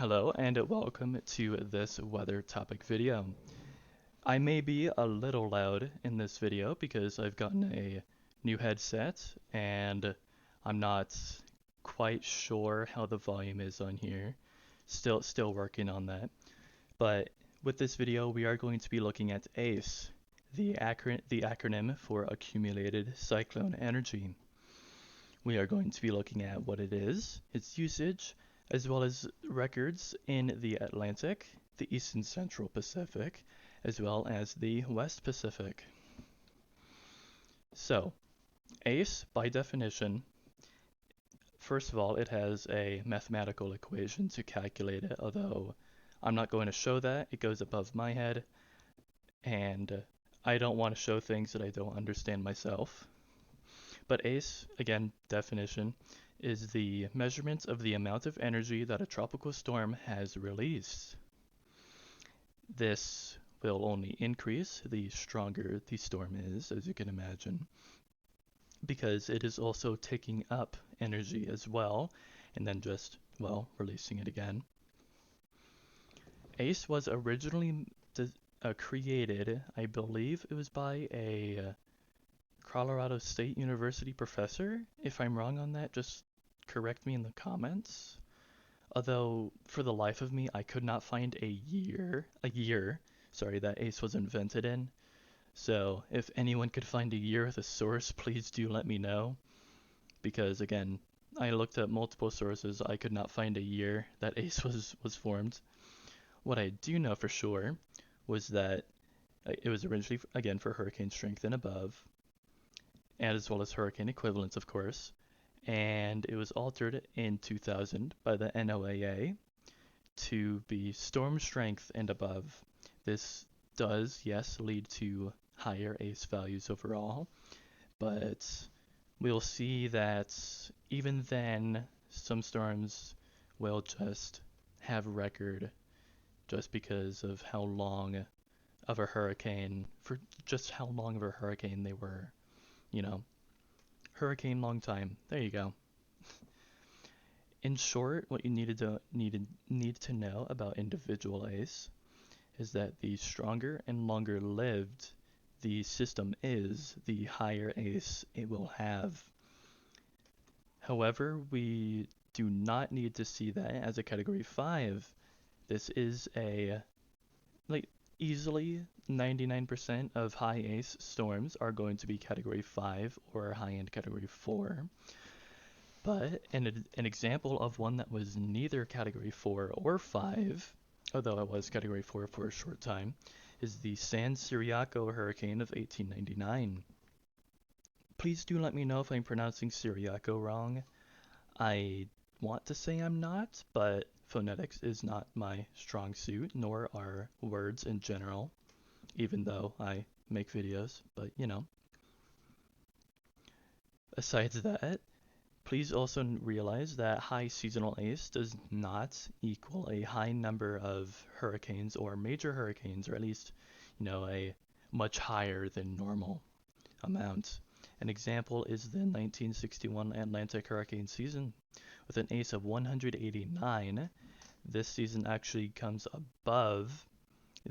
Hello and welcome to this weather topic video. I may be a little loud in this video because I've gotten a new headset and I'm not quite sure how the volume is on here. Still working on that. But with this video we are going to be looking at ACE, the acronym for Accumulated Cyclone Energy. We are going to be looking at what it is, its usage, as well as records in the Atlantic, the East and Central Pacific, as well as the West Pacific. So, ACE, by definition, first of all, it has a mathematical equation to calculate it, although I'm not going to show that. It goes above my head, and I don't want to show things that I don't understand myself. But ACE, again, definition, is the measurement of the amount of energy that a tropical storm has released. This will only increase the stronger the storm is, as you can imagine, because it is also taking up energy as well, and then just, well, releasing it again. ACE was originally created, I believe it was by a Colorado State University professor. If I'm wrong on that, just correct me in the comments. Although, for the life of me, I could not find sorry, that ACE was invented in. So, if anyone could find a year with a source, please do let me know. Because, again, I looked at multiple sources, I could not find a year that ACE was formed. What I do know for sure was that it was originally, again, for hurricane strength and above, and as well as hurricane equivalents, of course. And it was altered in 2000 by the NOAA to be storm strength and above. This does, yes, lead to higher ACE values overall, but we'll see that even then, some storms will just have record just because of how long of a hurricane, for just how long of a hurricane they were, you know, hurricane long time. There you go. In short, what you need to know about individual ACE is that the stronger and longer lived the system is, the higher ACE it will have. However, we do not need to see that as a category 5. This is a, like, easily 99% of high ACE storms are going to be category 5 or high-end category 4. But an example of one that was neither category 4 or 5, although it was category 4 for a short time, is the San Ciriaco hurricane of 1899. Please do let me know if I'm pronouncing Ciriaco wrong. I want to say I'm not, but phonetics is not my strong suit, nor are words in general, even though I make videos, but you know. Besides that, please also realize that high seasonal ACE does not equal a high number of hurricanes or major hurricanes, or at least, a much higher than normal amount. An example is the 1961 Atlantic hurricane season. With an ACE of 189, this season actually comes above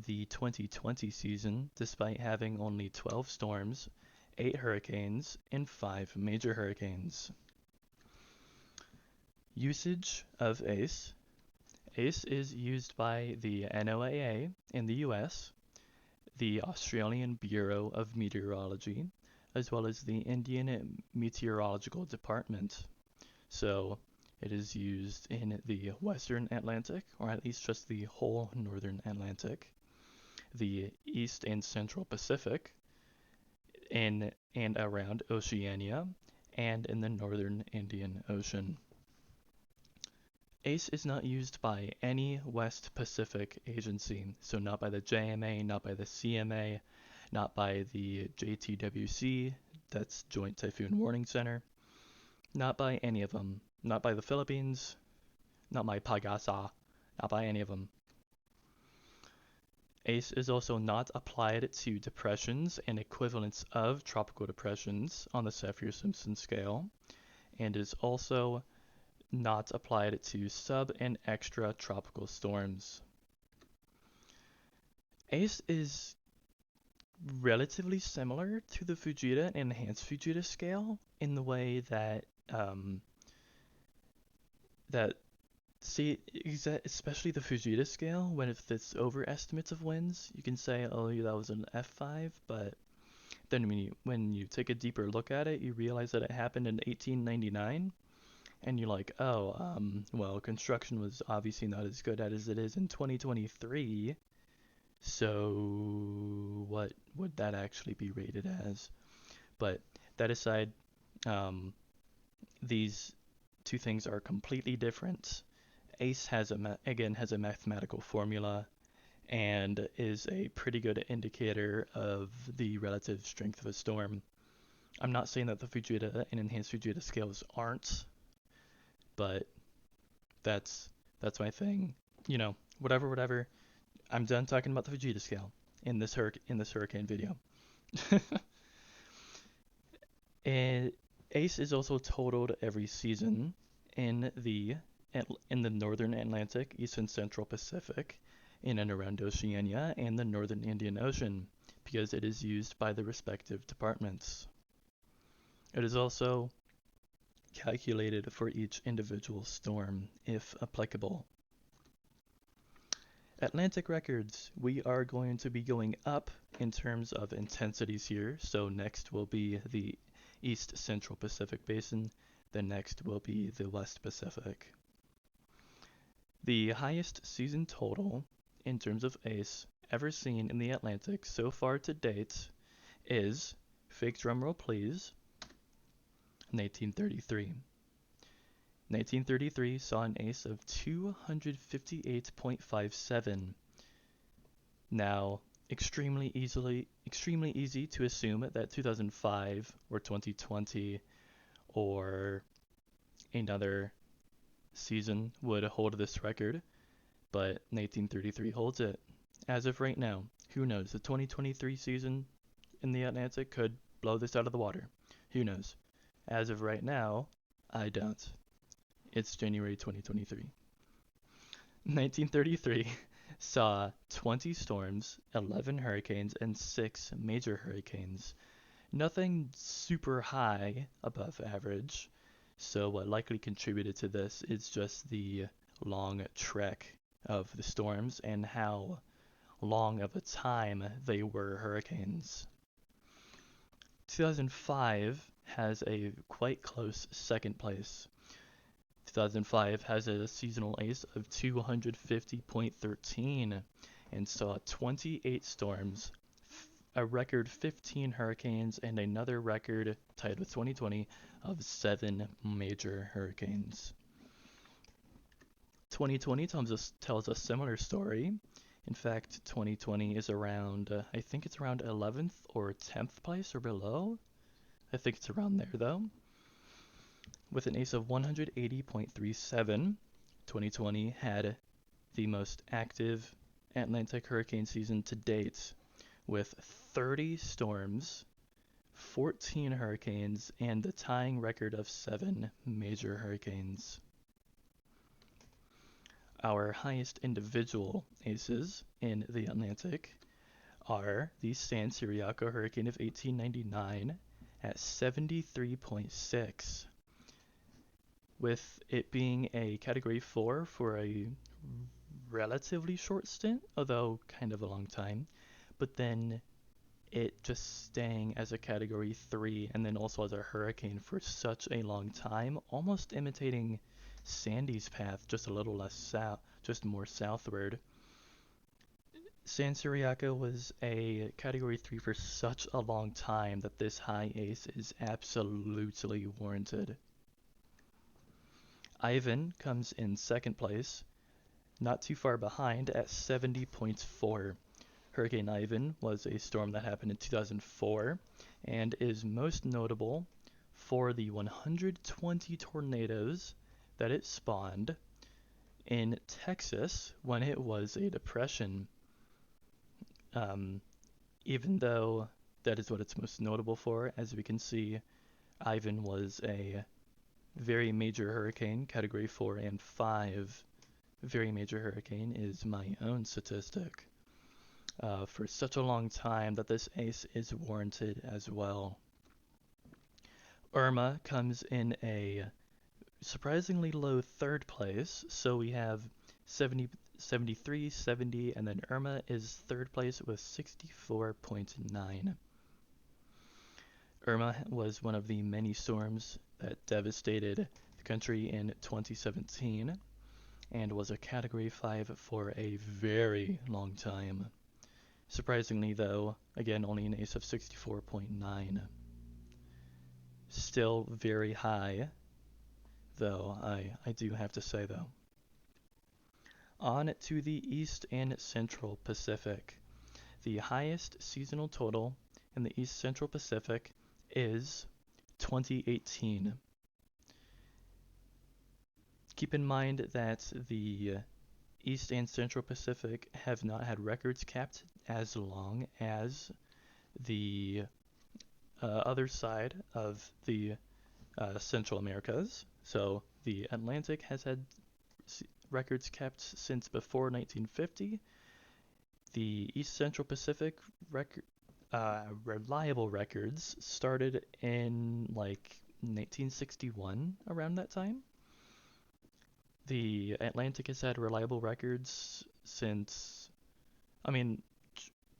the 2020 season, despite having only 12 storms, 8 hurricanes, and 5 major hurricanes. Usage of ACE. ACE is used by the NOAA in the US, the Australian Bureau of Meteorology, as well as the Indian Meteorological Department. So it is used in the Western Atlantic, or at least just the whole Northern Atlantic, the East and Central Pacific, in and around Oceania, and in the Northern Indian Ocean. ACE is not used by any West Pacific agency, so not by the JMA, not by the CMA, not by the JTWC, that's Joint Typhoon Warning Center, not by any of them, not by the Philippines, not by Pagasa, not by any of them. ACE is also not applied to depressions and equivalents of tropical depressions on the Saffir-Simpson scale, and is also not applied to sub and extra tropical storms. ACE is relatively similar to the Fujita and enhanced Fujita scale in the way that that see especially the Fujita scale when it's overestimates of winds, you can say, oh, yeah, that was an F5, but then when you take a deeper look at it, you realize that it happened in 1899, and you're like, oh, well, construction was obviously not as good as it is in 2023. So what would that actually be rated as? But that aside, um, these two things are completely different. ACE has a mathematical formula and is a pretty good indicator of the relative strength of a storm. I'm not saying that the Fujita and enhanced Fujita scales aren't, but that's that's my thing. Whatever. I'm done talking about the Fujita scale in this hurricane video. And ACE is also totaled every season in the in the northern Atlantic, eastern central Pacific, in and around Oceania, and the northern Indian Ocean, because it is used by the respective departments. It is also calculated for each individual storm, if applicable. Atlantic records, we are going to be going up in terms of intensities here. So next will be the East Central Pacific Basin, then next will be the West Pacific. The highest season total in terms of ACE ever seen in the Atlantic so far to date is, fake drumroll please, 1933. 1933 saw an ACE of 258.57. Now, extremely easy to assume that 2005 or 2020 or another season would hold this record, but 1933 holds it. As of right now, who knows? The 2023 season in the Atlantic could blow this out of the water. Who knows? As of right now, I don't. It's January 2023. 1933 saw 20 storms, 11 hurricanes, and 6 major hurricanes. Nothing super high above average, so what likely contributed to this is just the long trek of the storms and how long of a time they were hurricanes. 2005 has a quite close second place. 2005 has a seasonal ACE of 250.13 and saw 28 storms, a record 15 hurricanes, and another record tied with 2020 of 7 major hurricanes. 2020 tells a similar story. In fact, 2020 is around, I think it's around 11th or 10th place or below. I think it's around there though. With an ACE of 180.37, 2020 had the most active Atlantic hurricane season to date, with 30 storms, 14 hurricanes, and the tying record of 7 major hurricanes. Our highest individual ACEs in the Atlantic are the San Ciriaco hurricane of 1899 at 73.6. With it being a Category 4 for a relatively short stint, although kind of a long time, but then it just staying as a Category 3 and then also as a hurricane for such a long time, almost imitating Sandy's path, just a little less south, just more southward. San Ciriaco was a Category 3 for such a long time that this high ACE is absolutely warranted. Ivan comes in second place, not too far behind at 70.4. Hurricane Ivan was a storm that happened in 2004 and is most notable for the 120 tornadoes that it spawned in Texas when it was a depression. Even though that is what it's most notable for, as we can see, Ivan was a very major hurricane, Category 4 and 5 very major hurricane is my own statistic. For such a long time that this ace is warranted as well. Irma comes in a surprisingly low third place, so we have 70, 73, 70, and then Irma is third place with 64.9. Irma was one of the many storms that devastated the country in 2017 and was a Category 5 for a very long time. Surprisingly, though, again, only an ace of 64.9. Still very high, though, I do have to say, though. On to the East and Central Pacific. The highest seasonal total in the East Central Pacific is 2018. Keep in mind that the East and Central Pacific have not had records capped as long as the other side of the Central Americas. So the Atlantic has had records kept since before 1950. The East Central Pacific reliable records started in like 1961, around that time. The Atlantic has had reliable records since, I mean,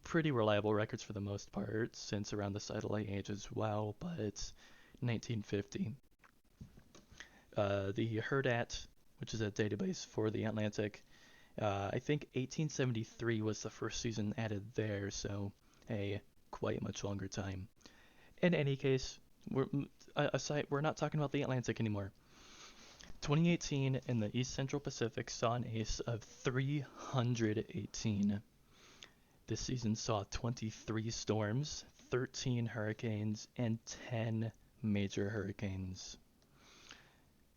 pretty reliable records for the most part since around the satellite age as well, but it's 1950. The HERDAT, which is a database for the Atlantic, I think 1873 was the first season added there, so a quite much longer time. In any case, we're not talking about the Atlantic anymore. 2018 in the East Central Pacific saw an ace of 318. This season saw 23 storms, 13 hurricanes, and 10 major hurricanes.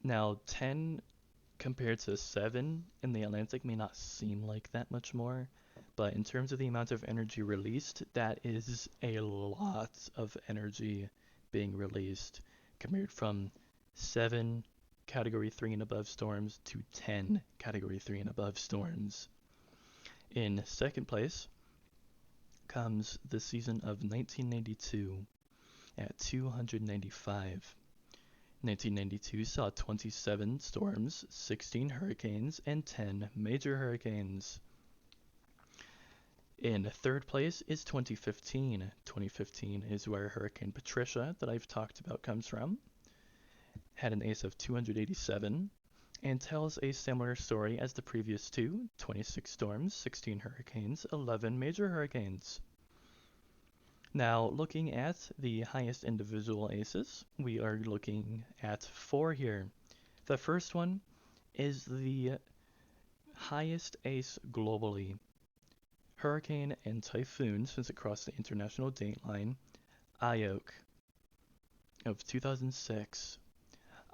Now, 10 compared to 7 in the Atlantic may not seem like that much more, but in terms of the amount of energy released, that is a lot of energy being released compared from 7 Category 3 and above storms to 10 Category 3 and above storms. In second place comes the season of 1992 at 295. 1992 saw 27 storms, 16 hurricanes, and 10 major hurricanes. In third place is 2015. 2015 is where Hurricane Patricia, that I've talked about, comes from. Had an ace of 287 and tells a similar story as the previous two: 26 storms, 16 hurricanes, 11 major hurricanes. Now, looking at the highest individual aces, we are looking at 4 here. The first one is the highest ace globally. Hurricane and typhoon since it crossed the international date line, Ayok of 2006.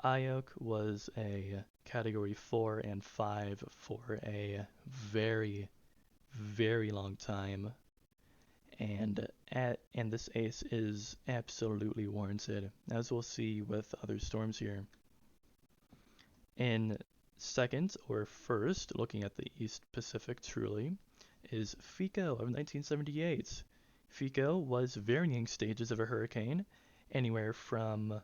Ayok was a Category 4 and 5 for a very, very long time. And this ace is absolutely warranted, as we'll see with other storms here. In second or first, looking at the East Pacific truly, is Fico of 1978. Fico was varying stages of a hurricane, anywhere from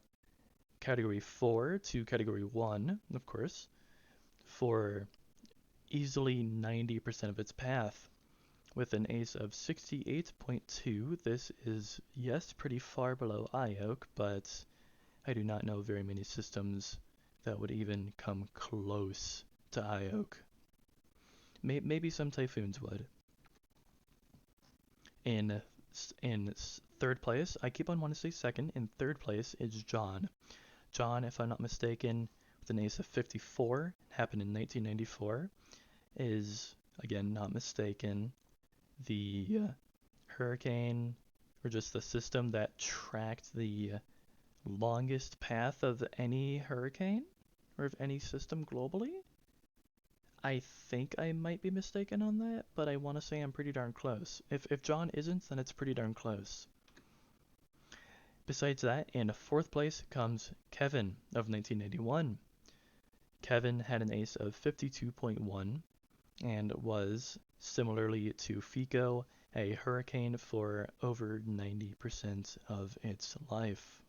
Category 4 to Category 1, of course, for easily 90% of its path. With an ace of 68.2, this is, yes, pretty far below Ayok, but I do not know very many systems that would even come close to Ayok. Maybe some typhoons would. In third place, I keep on wanting to say second, in third place is John. John, if I'm not mistaken, with an ace of 54, happened in 1994, is, again, not mistaken, the hurricane, or just the system that tracked the longest path of any hurricane, or of any system globally. I think I might be mistaken on that, but I want to say I'm pretty darn close. If John isn't, then it's pretty darn close. Besides that, in fourth place comes Kevin of 1981. Kevin had an ace of 52.1 and was, similarly to Fico, a hurricane for over 90% of its life.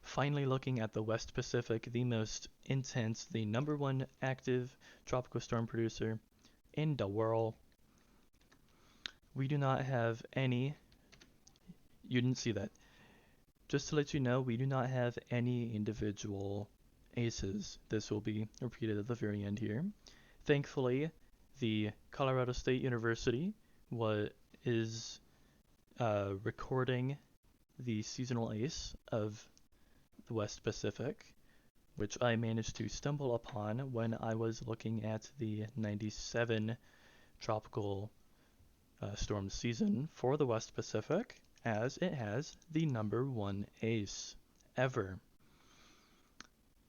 Finally, looking at the West Pacific, the most intense, the number one active tropical storm producer in the world, we do not have any. You didn't see that. Just to let you know, we do not have any individual aces. This will be repeated at the very end here. Thankfully, the Colorado State University is recording the seasonal ace of the West Pacific, which I managed to stumble upon when I was looking at the 97 tropical storm season for the West Pacific, as it has the number one ace ever.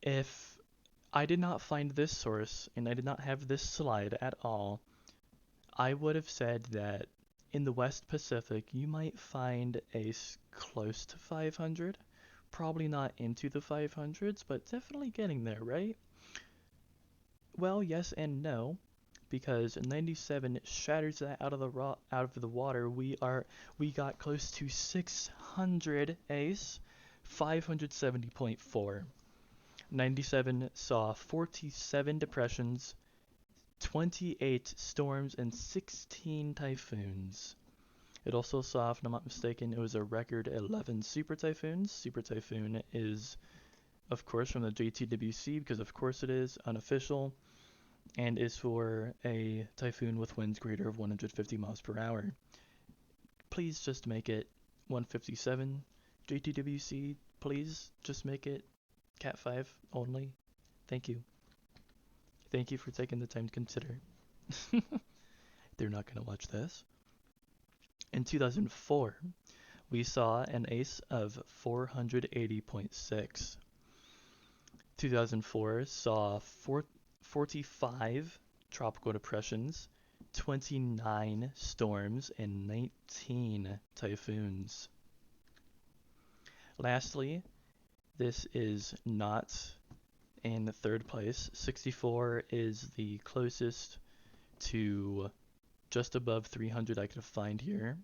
If I did not find this source and I did not have this slide at all, I would have said that in the West Pacific you might find ace close to 500. Probably not into the 500s, but definitely getting there, right? Well, yes and no, because 97 shatters that out of the water. We got close to 600 ace, 570.4. 97 saw 47 depressions, 28 storms, and 16 typhoons. It also saw, if I'm not mistaken, it was a record 11 super typhoons. Super typhoon is, of course, from the JTWC, because of course it is, unofficial, and is for a typhoon with winds greater of 150 miles per hour. Please just make it 157. JTWC, please just make it Cat 5 only. Thank you. Thank you for taking the time to consider. They're not going to watch this. In 2004, we saw an ace of 480.6. 2004 saw 45 tropical depressions, 29 storms, and 19 typhoons. Lastly, this is not in third place. 64 is the closest to just above 300 I could find here.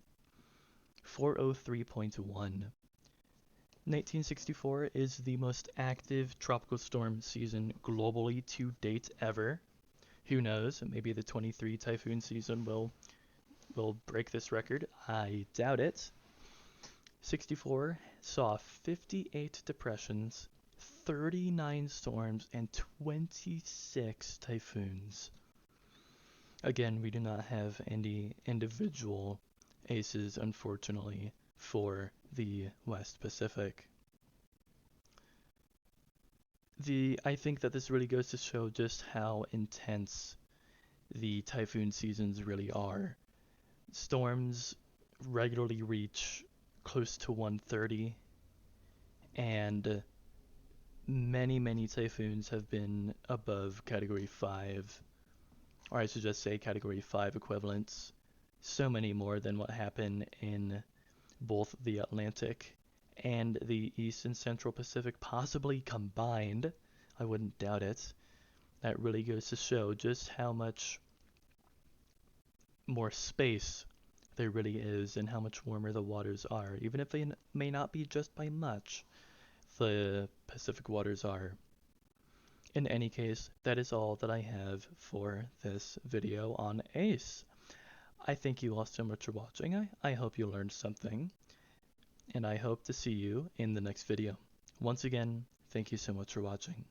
403.1. 1964 is the most active tropical storm season globally to date ever. Who knows? Maybe the 23 typhoon season will break this record. I doubt it. 64 saw 58 depressions, 39 storms, and 26 typhoons. Again, we do not have any individual aces, unfortunately, for the West Pacific. I think that this really goes to show just how intense the typhoon seasons really are. Storms regularly reach close to 130, and many typhoons have been above Category 5, or I should just say Category 5 equivalents. So many more than what happened in both the Atlantic and the East and Central Pacific, possibly combined. I wouldn't doubt it. That really goes to show just how much more space there really is and how much warmer the waters are. Even if they may not be just by much, the Pacific waters are. In any case, that is all that I have for this video on ACE. I thank you all so much for watching. I hope you learned something, and I hope to see you in the next video. Once again, thank you so much for watching.